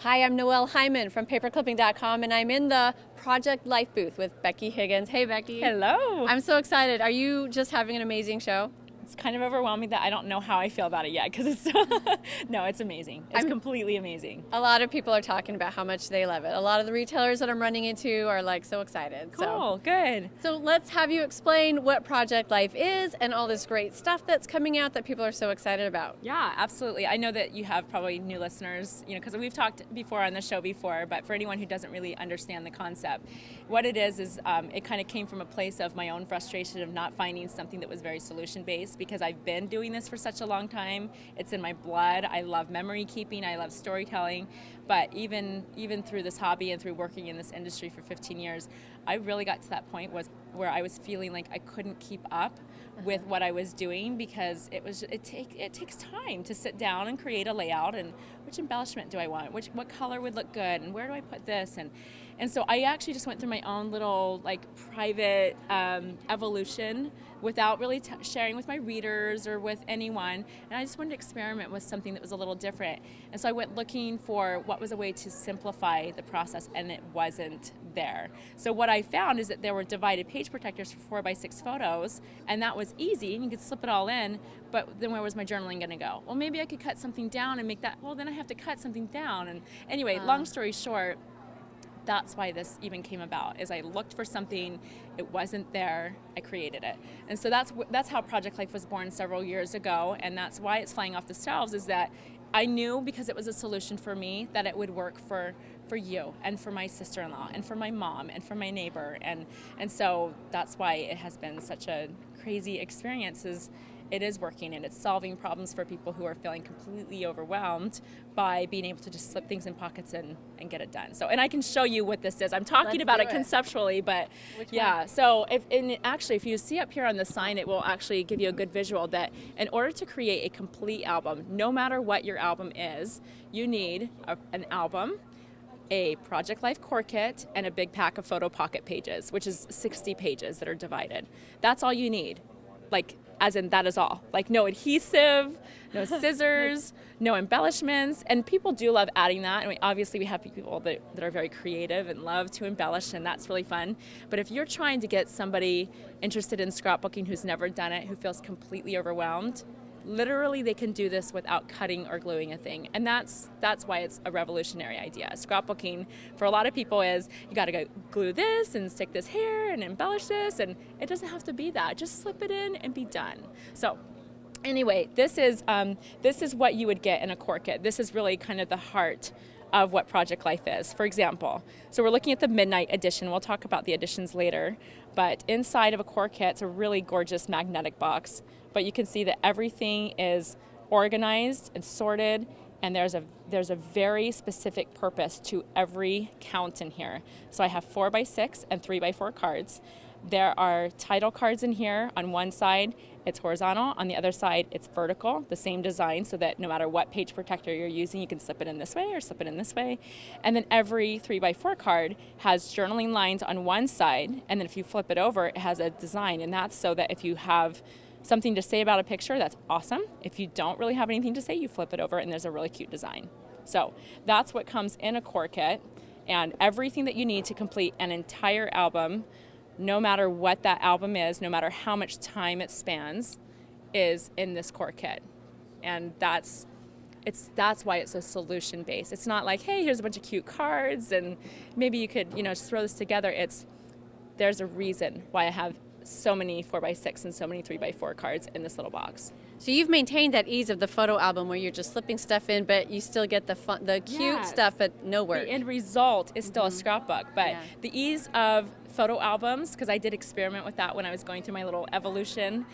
Hi, I'm Noelle Hyman from paperclipping.com, and I'm in the Project Life booth with Becky Higgins. Hey, Becky. Hello. I'm so excited. Are you just having an amazing show? It's kind of overwhelming that I don't know how I feel about it yet because it's no, it's amazing. It's completely amazing. A lot of people are talking about how much they love it. A lot of the retailers that I'm running into are like so excited. Cool, good. So let's have you explain what Project Life is and all this great stuff that's coming out that people are so excited about. Yeah, absolutely. I know that you have probably new listeners, because we've talked before on the show before, but for anyone who doesn't really understand the concept, what it is it kind of came from a place of my own frustration of not finding something that was very solution-based, because I've been doing this for such a long time. It's in my blood. I love memory keeping. I love storytelling. But even through this hobby and through working in this industry for 15 years, I really got to that point where I was feeling like I couldn't keep up with what I was doing, because it takes time to sit down and create a layout, and which embellishment do I want, what color would look good, and where do I put this, and so I actually just went through my own little private evolution without really sharing with my readers or with anyone, and I just wanted to experiment with something that was a little different. And so I went looking for what was a way to simplify the process, and it wasn't there. So what I found is that there were divided page protectors for 4x6 photos, and that was easy, and you could slip it all in, but then where was my journaling going to go? Well, maybe I could cut something down and make that, well, then I have to cut something down. And anyway, long story short, that's why this even came about, is I looked for something, it wasn't there, I created it. And so that's how Project Life was born several years ago, and that's why it's flying off the shelves, is that I knew, because it was a solution for me, that it would work for you and for my sister-in-law and for my mom and for my neighbor, and so that's why it has been such a crazy experience. It is working, and it's solving problems for people who are feeling completely overwhelmed by being able to just slip things in pockets and get it done. So, and I can show you what this is. I'm talking about it conceptually, but yeah. So if you see up here on the sign, it will actually give you a good visual that in order to create a complete album, no matter what your album is, you need an album, a Project Life core kit, and a big pack of photo pocket pages, which is 60 pages that are divided. That's all you need. As in, that is all. No adhesive, no scissors, no embellishments. And people do love adding that. And obviously we have people that are very creative and love to embellish, and that's really fun. But if you're trying to get somebody interested in scrapbooking who's never done it, who feels completely overwhelmed, literally they can do this without cutting or gluing a thing. And that's why it's a revolutionary idea. Scrapbooking for a lot of people is, you got to go glue this and stick this here and embellish this, and it doesn't have to be that. Just slip it in and be done. So anyway, this is what you would get in a core kit. This is really kind of the heart of what Project Life is. For example, so we're looking at the Midnight Edition. We'll talk about the editions later, but inside of a core kit, it's a really gorgeous magnetic box. But you can see that everything is organized and sorted, and there's a very specific purpose to every count in here. So I have 4x6 and 3x4 cards. There are title cards in here. On one side, it's horizontal. On the other side, it's vertical, the same design, so that no matter what page protector you're using, you can slip it in this way or slip it in this way. And then every 3x4 card has journaling lines on one side, and then if you flip it over, it has a design, and that's so that if you have something to say about a picture, that's awesome. If you don't really have anything to say, you flip it over and there's a really cute design. So that's what comes in a core kit, and everything that you need to complete an entire album, no matter what that album is, no matter how much time it spans, is in this core kit. And that's why it's a solution based. It's not like, hey, here's a bunch of cute cards and maybe you could, just throw this together. There's a reason why I have so many 4x6 and so many 3x4 cards in this little box. So you've maintained that ease of the photo album where you're just slipping stuff in, but you still get the cute stuff, but no work. The end result is still a scrapbook, but the ease of photo albums, because I did experiment with that when I was going through my little evolution.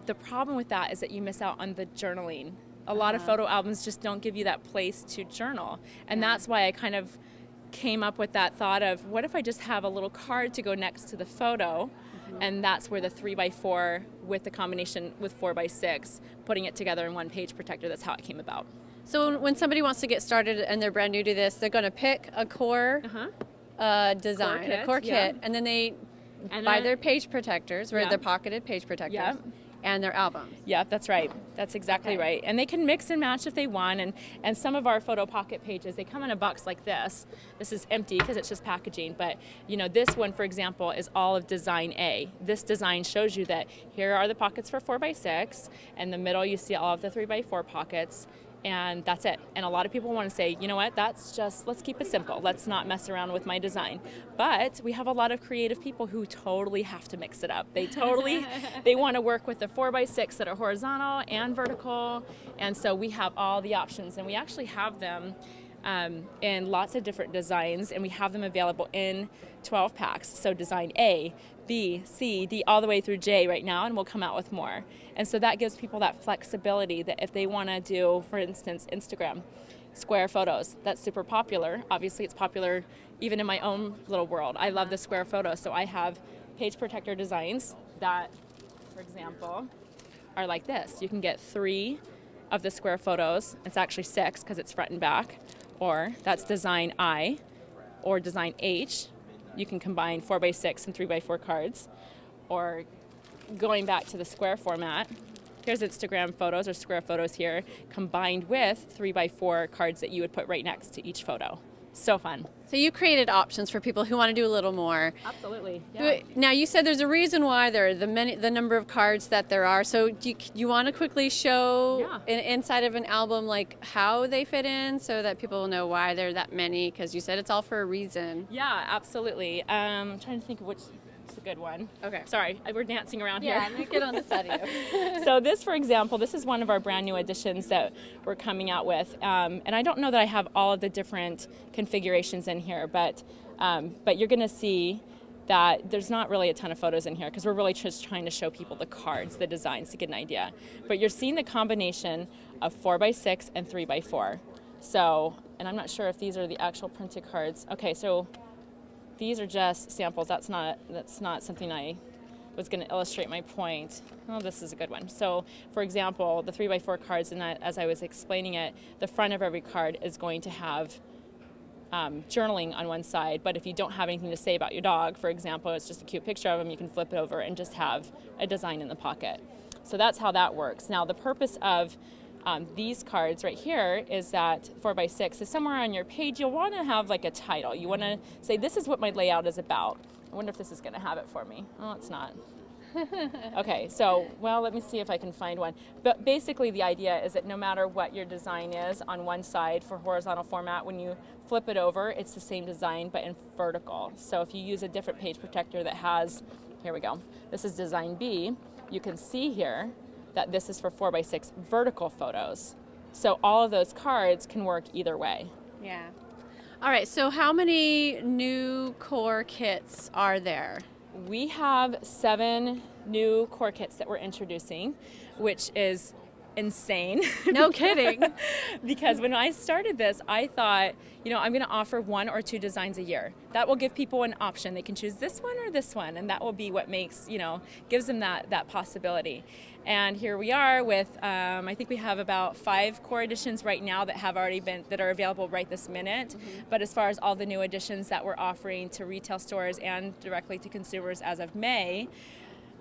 The problem with that is that you miss out on the journaling. A lot of photo albums just don't give you that place to journal, and that's why I kind of came up with that thought of, what if I just have a little card to go next to the photo, and that's where the 3x4 with the combination with 4x6, putting it together in one page protector, that's how it came about. So when somebody wants to get started and they're brand new to this, they're going to pick a core design, a core kit, and then they buy their page protectors, or their pocketed page protectors. and their albums. Yeah, that's right. That's exactly right. And they can mix and match if they want. And some of our photo pocket pages, they come in a box like this. This is empty because it's just packaging. But, you know, this one, for example, is all of design A. This design shows you that here are the pockets for 4x6. In the middle, you see all of the 3x4 pockets. And that's it. And a lot of people want to say, you know what, that's just, let's keep it simple. Let's not mess around with my design. But we have a lot of creative people who totally have to mix it up. They totally, they want to work with the 4x6 that are horizontal and vertical. And so we have all the options. And we actually have them in lots of different designs. And we have them available in 12 packs. So design A, B, C, D, all the way through J right now, and we'll come out with more. And so that gives people that flexibility that if they want to do, for instance, Instagram, square photos, that's super popular. Obviously, it's popular even in my own little world. I love the square photo, so I have page protector designs that, for example, are like this. You can get 3 of the square photos. It's actually 6 because it's front and back. Or that's design I or design H. You can combine 4x6 and 3x4 cards. Or going back to the square format, here's Instagram photos or square photos here, combined with 3x4 cards that you would put right next to each photo. So fun. So you created options for people who want to do a little more. Absolutely. Yeah. Now you said there's a reason why there are the number of cards that there are. So do you want to quickly show inside of an album like how they fit in so that people will know why there are that many? Because you said it's all for a reason. Yeah, absolutely. I'm trying to think of which is a good one. Okay. Sorry, we're dancing around here. Yeah, get on the side of you. So this, for example, this is one of our brand new editions that we're coming out with. And I don't know that I have all of the different configurations in here, but you're going to see that there's not really a ton of photos in here because we're really just trying to show people the cards, the designs to get an idea. But you're seeing the combination of 4x6 and 3x4. So, and I'm not sure if these are the actual printed cards. Okay, so these are just samples. That's not something I was going to illustrate my point. Oh, this is a good one. So, for example, the 3x4 cards, and as I was explaining it, the front of every card is going to have journaling on one side, but if you don't have anything to say about your dog, for example, it's just a cute picture of him, you can flip it over and just have a design in the pocket. So that's how that works. Now, the purpose of these cards right here is that 4x6 is somewhere on your page. You'll want to have like a title. You want to say, this is what my layout is about. I wonder if this is going to have it for me. Oh, it's not. Okay, so, well, let me see if I can find one. But basically the idea is that no matter what your design is on one side for horizontal format, when you flip it over, it's the same design but in vertical. So if you use a different page protector that has, here we go, this is design B, you can see here that this is for 4x6 vertical photos. So all of those cards can work either way. Yeah. All right, so how many new core kits are there? We have 7 new core kits that we're introducing, which is insane. No kidding. Because when I started this, I thought, you know, I'm going to offer 1 or 2 designs a year. That will give people an option. They can choose this one or this one, and that will be what makes, you know, gives them that possibility. And here we are with, I think we have about 5 core editions right now that have already been, that are available right this minute. Mm-hmm. But as far as all the new editions that we're offering to retail stores and directly to consumers as of May,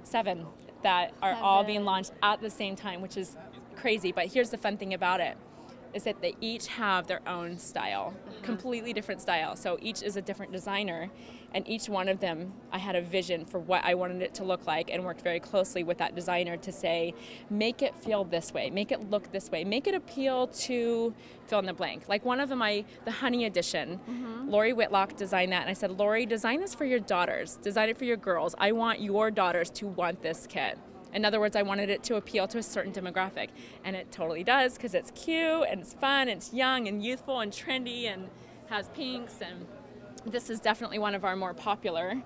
7 that are all being launched at the same time, which is crazy. But here's the fun thing about it, is that they each have their own style, completely different style. So each is a different designer, and each one of them, I had a vision for what I wanted it to look like and worked very closely with that designer to say, make it feel this way, make it look this way, make it appeal to fill in the blank. Like one of them, the Honey Edition, Lori Whitlock designed that, and I said, Lori, design this for your daughters, design it for your girls. I want your daughters to want this kit. In other words, I wanted it to appeal to a certain demographic, and it totally does because it's cute and it's fun, and it's young and youthful and trendy and has pinks, and this is definitely one of our more popular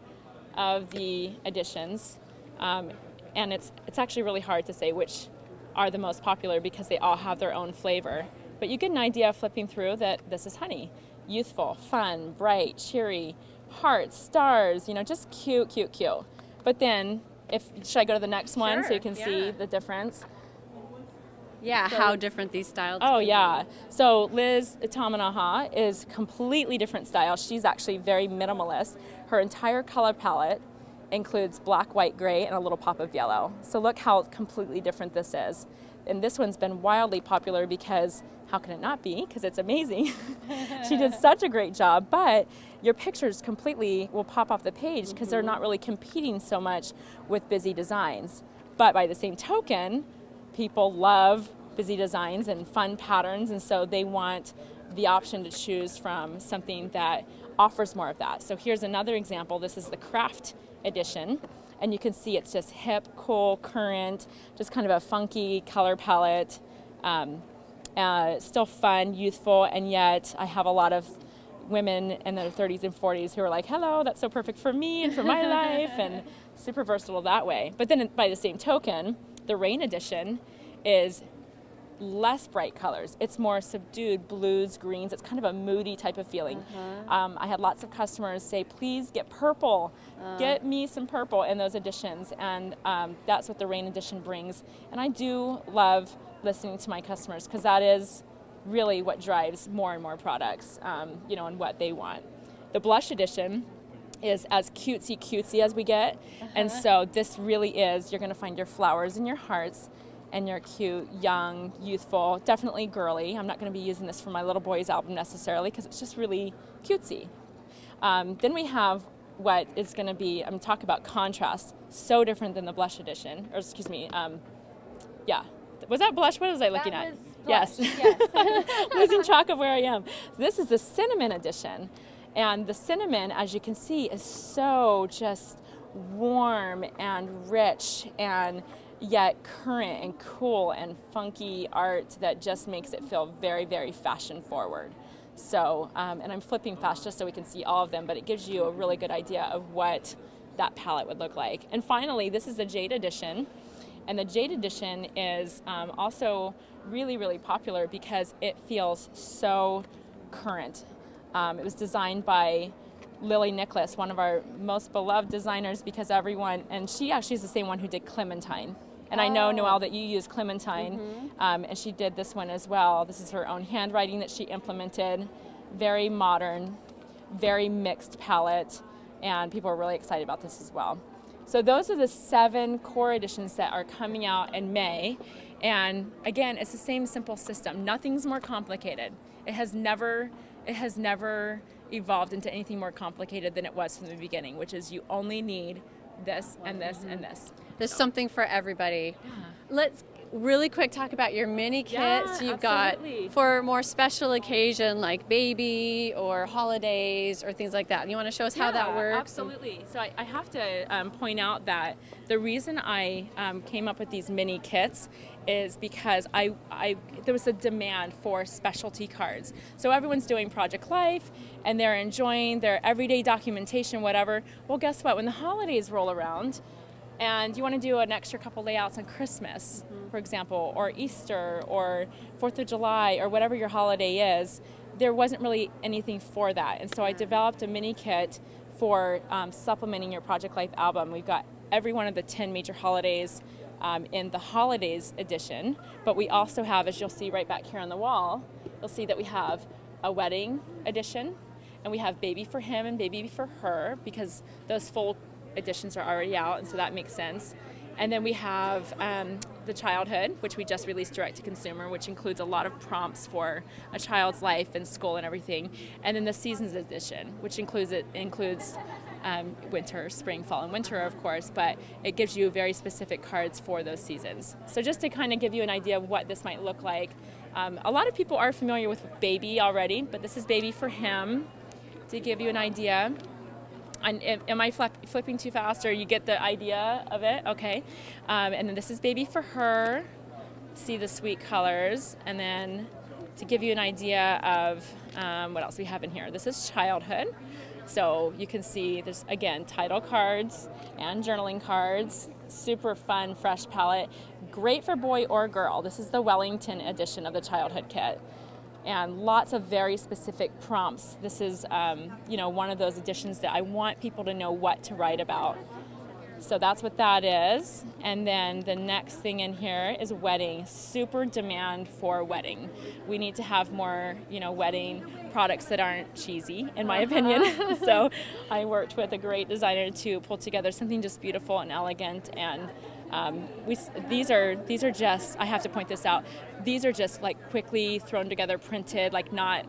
of the editions, and it's actually really hard to say which are the most popular because they all have their own flavor, but you get an idea flipping through that this is Honey. Youthful, fun, bright, cheery, hearts, stars, you know, just cute, cute, cute. But then, should I go to the next one so you can see the difference? Yeah, so, how different these styles are. Oh, yeah. So Liz Itamanaha is completely different style. She's actually very minimalist. Her entire color palette includes black, white, gray, and a little pop of yellow. So look how completely different this is. And this one's been wildly popular because, how can it not be? Because it's amazing. She did such a great job, but your pictures completely will pop off the page because they're not really competing so much with busy designs. But by the same token, people love busy designs and fun patterns, and so they want the option to choose from something that offers more of that. So here's another example. This is the craft edition, and you can see it's just hip, cool, current, just kind of a funky color palette. Still fun, youthful, and yet I have a lot of women in their 30s and 40s who are like, hello, that's so perfect for me and for my life, and super versatile that way. But then by the same token, the Rain edition is less bright colors. It's more subdued blues, greens. It's kind of a moody type of feeling. I had lots of customers say, please get purple. Get me some purple in those editions. And that's what the Rain edition brings. And I do love listening to my customers because that is really what drives more and more products, you know, and what they want. The Blush edition is as cutesy as we get. And so this really is, you're going to find your flowers and your hearts and you're cute, young, youthful, definitely girly. I'm not going to be using this for my little boy's album necessarily because it's just really cutesy. Then we have what is going to be, I'm talking about contrast, so different than the Blush edition, or excuse me, yeah. Was that Blush? What was I looking at? Blush. Yes. Losing track of where I am. This is the Cinnamon edition. And the cinnamon, as you can see, is so just warm and rich and yet current and cool and funky art that just makes it feel very, very fashion forward. So, and I'm flipping fast just so we can see all of them, but it gives you a really good idea of what that palette would look like. And finally, this is the Jade edition. And the Jade edition is also really, really popular because it feels so current. It was designed by Lily Nicholas, one of our most beloved designers, because everyone, and she actually is the same one who did Clementine. And I know, Noelle, that you use Clementine, and she did this one as well. This is her own handwriting that she implemented. Very modern, very mixed palette, and people are really excited about this as well. So those are the 7 core editions that are coming out in May. And again, it's the same simple system. Nothing's more complicated. It has never evolved into anything more complicated than it was from the beginning, which is you only need this and this and this. There's something for everybody. Yeah. Let's really quick talk about your mini kits. Yeah, You've absolutely. got for more special occasion like baby or holidays or things like that. You want to show us how that works? Absolutely. So I have to point out that the reason I came up with these mini kits is because there was a demand for specialty cards. So everyone's doing Project Life and they're enjoying their everyday documentation, whatever. Well, guess what? When the holidays roll around, and you want to do an extra couple layouts on Christmas, for example, or Easter, or 4th of July, or whatever your holiday is, there wasn't really anything for that. And so I developed a mini kit for supplementing your Project Life album. We've got every one of the 10 major holidays in the Holidays edition, but we also have, as you'll see right back here on the wall, you'll see that we have a wedding edition, and we have baby for him and baby for her, because those full editions are already out, and so that makes sense. And then we have the childhood, which we just released direct to consumer, which includes a lot of prompts for a child's life and school and everything. And then the seasons edition, which includes winter, spring, fall, and winter, of course, but it gives you very specific cards for those seasons. So just to kind of give you an idea of what this might look like, a lot of people are familiar with baby already, but this is baby for him, to give you an idea. Am I flipping too fast, or you get the idea of it? Okay. And then this is baby for her. See the sweet colors. And then to give you an idea of what else we have in here. This is childhood. So you can see there's, again, title cards and journaling cards. Super fun, fresh palette. Great for boy or girl. This is the Wellington edition of the childhood kit. And lots of very specific prompts. This is, you know, one of those editions that I want people to know what to write about. So that's what that is. And then the next thing in here is wedding. Super demand for wedding. We need to have more, wedding products that aren't cheesy, in my opinion. So I worked with a great designer to pull together something just beautiful and elegant. And these are just, I have to point this out, these are just like quickly thrown together, printed, like not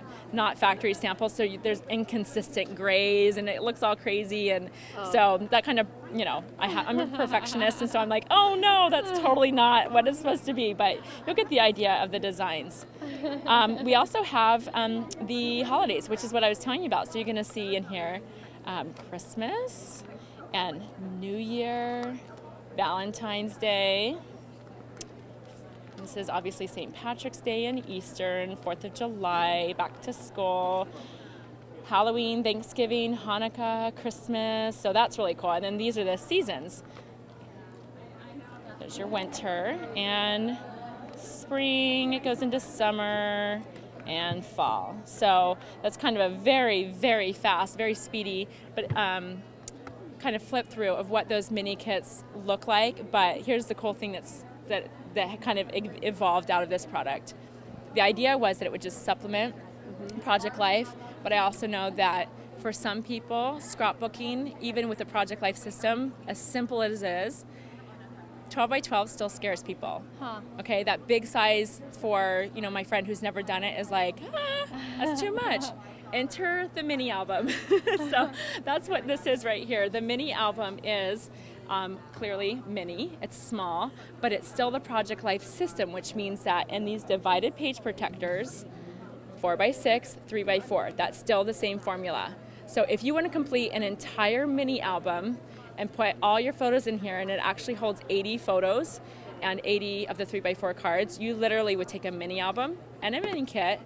factory samples. So there's inconsistent grays and it looks all crazy. And so that kind of, I'm a perfectionist, and so I'm like, oh no, that's totally not what it's supposed to be. But you'll get the idea of the designs. We also have the holidays, which is what I was telling you about. So you're going to see in here Christmas and New Year, Valentine's Day. This is obviously St. Patrick's Day and Easter, 4th of July, back to school, Halloween, Thanksgiving, Hanukkah, Christmas. So that's really cool. And then these are the seasons. There's your winter and spring. It goes into summer and fall. So that's kind of a very, very fast, very speedy, but kind of flip through of what those mini kits look like. But here's the cool thing that kind of evolved out of this product. The idea was that it would just supplement Project Life, but I also know that for some people, scrapbooking, even with the Project Life system, as simple as it is, 12 by 12 still scares people. Okay, that big size for, my friend who's never done it is like, that's too much. Enter the mini album. So that's what this is right here. The mini album is clearly mini, it's small, but it's still the Project Life system, which means that in these divided page protectors, 4x6, 3x4, that's still the same formula. So if you want to complete an entire mini album and put all your photos in here, and it actually holds 80 photos and 80 of the 3x4 cards, you literally would take a mini album and a mini kit,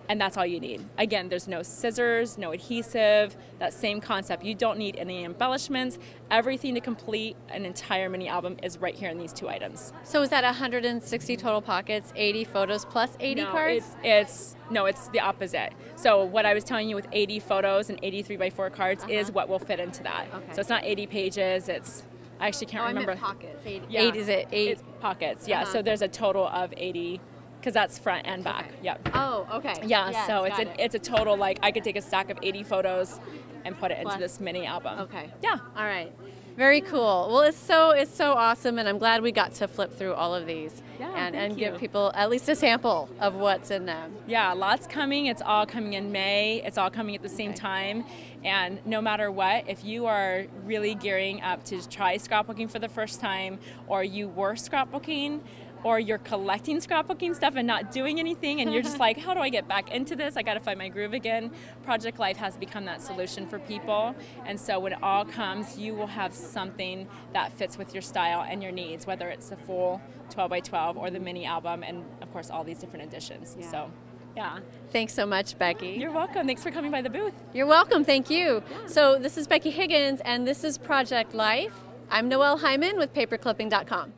and that's all you need. Again, there's no scissors, no adhesive, that same concept. You don't need any embellishments. Everything to complete an entire mini album is right here in these two items. So is that 160 total pockets, 80 photos plus 80 cards? It's the opposite. So what I was telling you with 80 photos and 80 3x4 cards is what will fit into that. Okay. So it's not 80 pages, I actually can't remember. I meant pockets. 80. Yeah. 8 is it? 8? It's pockets, yeah. So there's a total of 80. Because that's front and back. Okay. Yep. Oh, okay. Yeah, yes, so it's a total, like, I could take a stack of 80 photos and put it into this mini album. Okay. Yeah. All right. Very cool. Well, it's so awesome, and I'm glad we got to flip through all of these and give people at least a sample of what's in them. Yeah, lots coming. It's all coming in May. It's all coming at the same time. And no matter what, if you are really gearing up to try scrapbooking for the first time, or you were scrapbooking, or you're collecting scrapbooking stuff and not doing anything, and you're just like, how do I get back into this? I got to find my groove again. Project Life has become that solution for people. And so when it all comes, you will have something that fits with your style and your needs, whether it's the full 12 by 12 or the mini album, and of course all these different editions. Yeah. So, yeah. Thanks so much, Becky. You're welcome. Thanks for coming by the booth. You're welcome. Thank you. Yeah. So this is Becky Higgins, and this is Project Life. I'm Noelle Hyman with paperclipping.com.